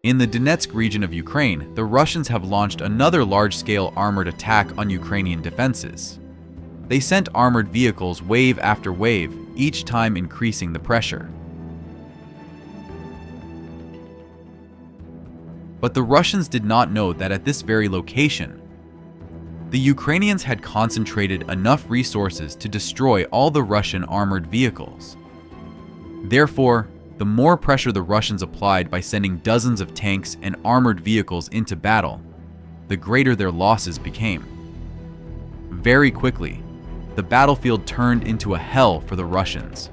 In the Donetsk region of Ukraine, the Russians have launched another large-scale armored attack on Ukrainian defenses. They sent armored vehicles wave after wave, each time increasing the pressure. But the Russians did not know that at this very location, the Ukrainians had concentrated enough resources to destroy all the Russian armored vehicles. Therefore, the more pressure the Russians applied by sending dozens of tanks and armored vehicles into battle, the greater their losses became. Very quickly, the battlefield turned into a hell for the Russians.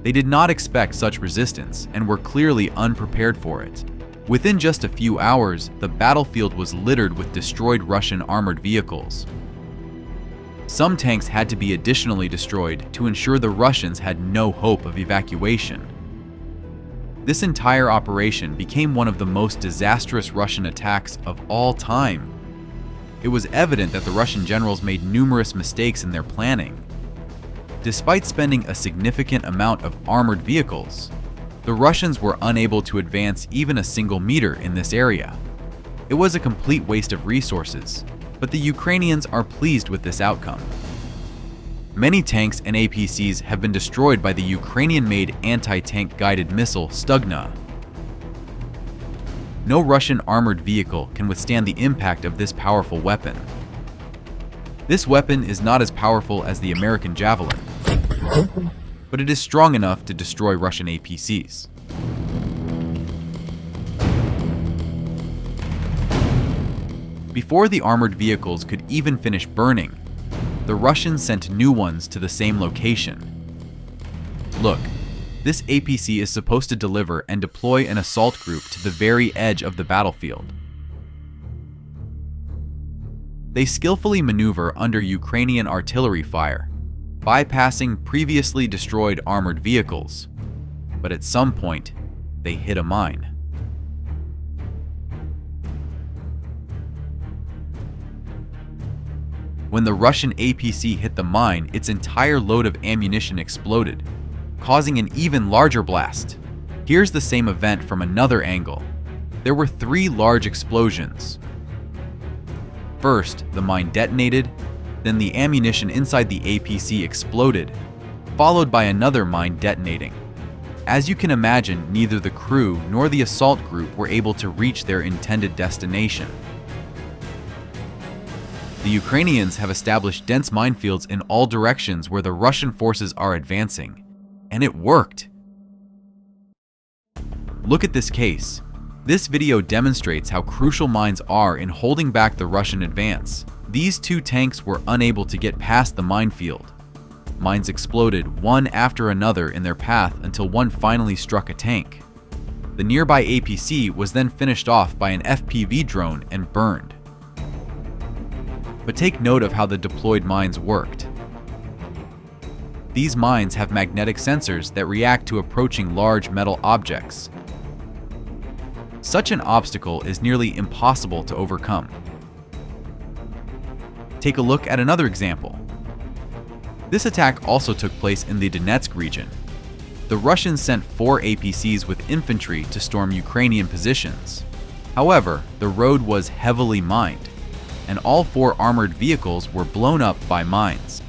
They did not expect such resistance and were clearly unprepared for it. Within just a few hours, the battlefield was littered with destroyed Russian armored vehicles. Some tanks had to be additionally destroyed to ensure the Russians had no hope of evacuation. This entire operation became one of the most disastrous Russian attacks of all time. It was evident that the Russian generals made numerous mistakes in their planning. Despite spending a significant amount of armored vehicles, the Russians were unable to advance even a single meter in this area. It was a complete waste of resources, but the Ukrainians are pleased with this outcome. Many tanks and APCs have been destroyed by the Ukrainian-made anti-tank guided missile Stugna. No Russian armored vehicle can withstand the impact of this powerful weapon. This weapon is not as powerful as the American Javelin, but it is strong enough to destroy Russian APCs. Before the armored vehicles could even finish burning, the Russians sent new ones to the same location. Look, this APC is supposed to deliver and deploy an assault group to the very edge of the battlefield. They skillfully maneuver under Ukrainian artillery fire, bypassing previously destroyed armored vehicles, but at some point, they hit a mine. When the Russian APC hit the mine, its entire load of ammunition exploded, causing an even larger blast. Here's the same event from another angle. There were 3 large explosions. First, the mine detonated, then the ammunition inside the APC exploded, followed by another mine detonating. As you can imagine, neither the crew nor the assault group were able to reach their intended destination. The Ukrainians have established dense minefields in all directions where the Russian forces are advancing, and it worked. Look at this case. This video demonstrates how crucial mines are in holding back the Russian advance. These 2 tanks were unable to get past the minefield. Mines exploded one after another in their path until one finally struck a tank. The nearby APC was then finished off by an FPV drone and burned. But take note of how the deployed mines worked. These mines have magnetic sensors that react to approaching large metal objects. Such an obstacle is nearly impossible to overcome. Take a look at another example. This attack also took place in the Donetsk region. The Russians sent 4 APCs with infantry to storm Ukrainian positions. However, the road was heavily mined, and all 4 armored vehicles were blown up by mines.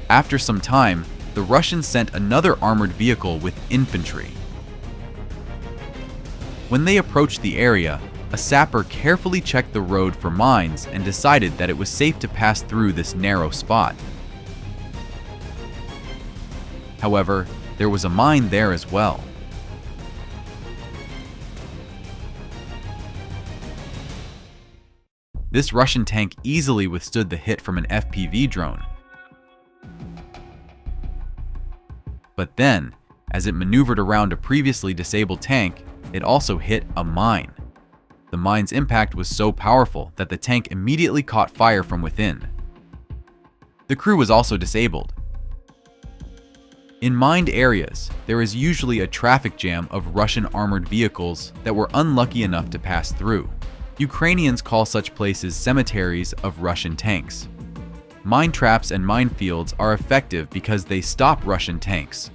After some time, the Russians sent another armored vehicle with infantry. When they approached the area, a sapper carefully checked the road for mines and decided that it was safe to pass through this narrow spot. However, there was a mine there as well. This Russian tank easily withstood the hit from an FPV drone. But then, as it maneuvered around a previously disabled tank, it also hit a mine. The mine's impact was so powerful that the tank immediately caught fire from within. The crew was also disabled. In mined areas, there is usually a traffic jam of Russian armored vehicles that were unlucky enough to pass through. Ukrainians call such places cemeteries of Russian tanks. Mine traps and minefields are effective because they stop Russian tanks,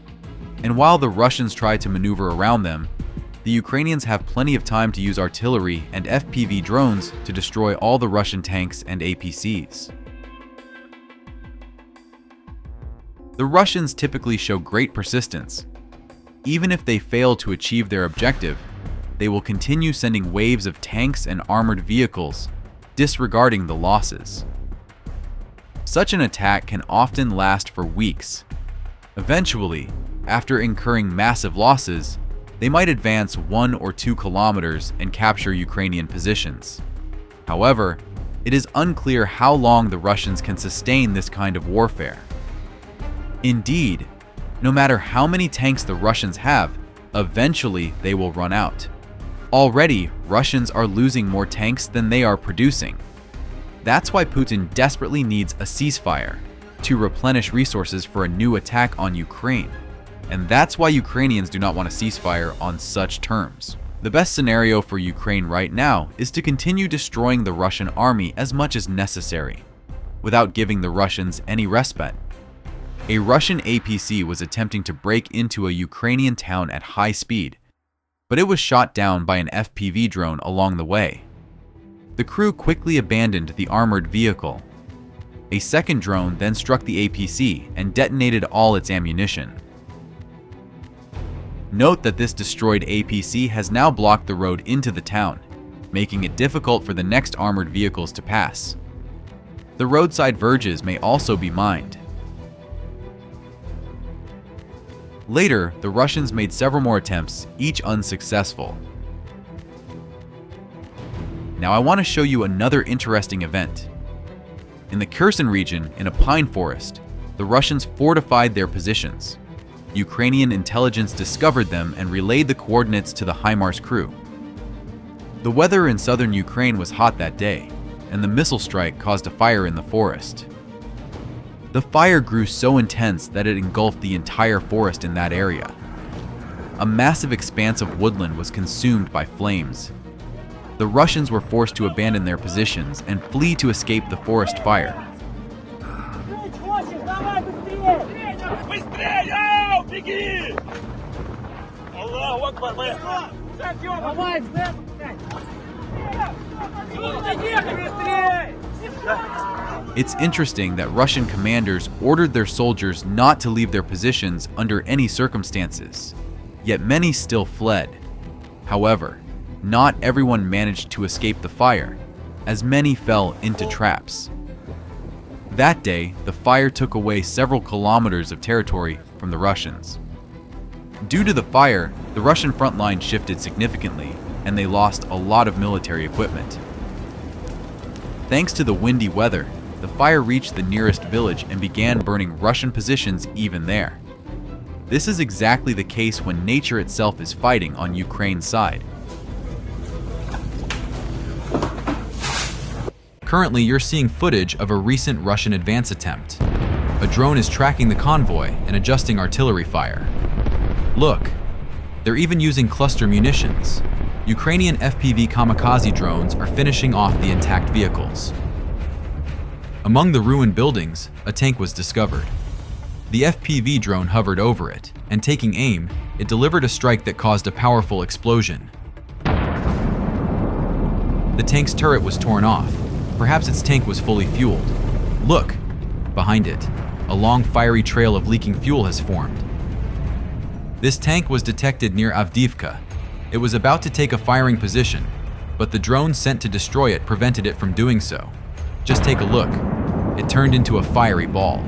And while the Russians try to maneuver around them, the Ukrainians have plenty of time to use artillery and FPV drones to destroy all the Russian tanks and APCs. The Russians typically show great persistence. Even if they fail to achieve their objective, they will continue sending waves of tanks and armored vehicles, disregarding the losses. Such an attack can often last for weeks. Eventually, after incurring massive losses, they might advance 1 or 2 kilometers and capture Ukrainian positions. However, it is unclear how long the Russians can sustain this kind of warfare. Indeed, no matter how many tanks the Russians have, eventually they will run out. Already, Russians are losing more tanks than they are producing. That's why Putin desperately needs a ceasefire to replenish resources for a new attack on Ukraine. And that's why Ukrainians do not want a ceasefire on such terms. The best scenario for Ukraine right now is to continue destroying the Russian army as much as necessary, without giving the Russians any respite. A Russian APC was attempting to break into a Ukrainian town at high speed, but it was shot down by an FPV drone along the way. The crew quickly abandoned the armored vehicle. A second drone then struck the APC and detonated all its ammunition. Note that this destroyed APC has now blocked the road into the town, making it difficult for the next armored vehicles to pass. The roadside verges may also be mined. Later, the Russians made several more attempts, each unsuccessful. Now I want to show you another interesting event. In the Kherson region, in a pine forest, the Russians fortified their positions. Ukrainian intelligence discovered them and relayed the coordinates to the HIMARS crew. The weather in southern Ukraine was hot that day, and the missile strike caused a fire in the forest. The fire grew so intense that it engulfed the entire forest in that area. A massive expanse of woodland was consumed by flames. The Russians were forced to abandon their positions and flee to escape the forest fire. It's interesting that Russian commanders ordered their soldiers not to leave their positions under any circumstances, yet many still fled. However, not everyone managed to escape the fire, as many fell into traps. That day, the fire took away several kilometers of territory from the Russians. Due to the fire, the Russian front line shifted significantly, and they lost a lot of military equipment. Thanks to the windy weather, the fire reached the nearest village and began burning Russian positions even there. This is exactly the case when nature itself is fighting on Ukraine's side. Currently, you're seeing footage of a recent Russian advance attempt. A drone is tracking the convoy and adjusting artillery fire. Look, they're even using cluster munitions. Ukrainian FPV kamikaze drones are finishing off the intact vehicles. Among the ruined buildings, a tank was discovered. The FPV drone hovered over it, and taking aim, it delivered a strike that caused a powerful explosion. The tank's turret was torn off. Perhaps its tank was fully fueled. Look! Behind it, a long fiery trail of leaking fuel has formed. This tank was detected near Avdiivka. It was about to take a firing position, but the drone sent to destroy it prevented it from doing so. Just take a look. It turned into a fiery ball.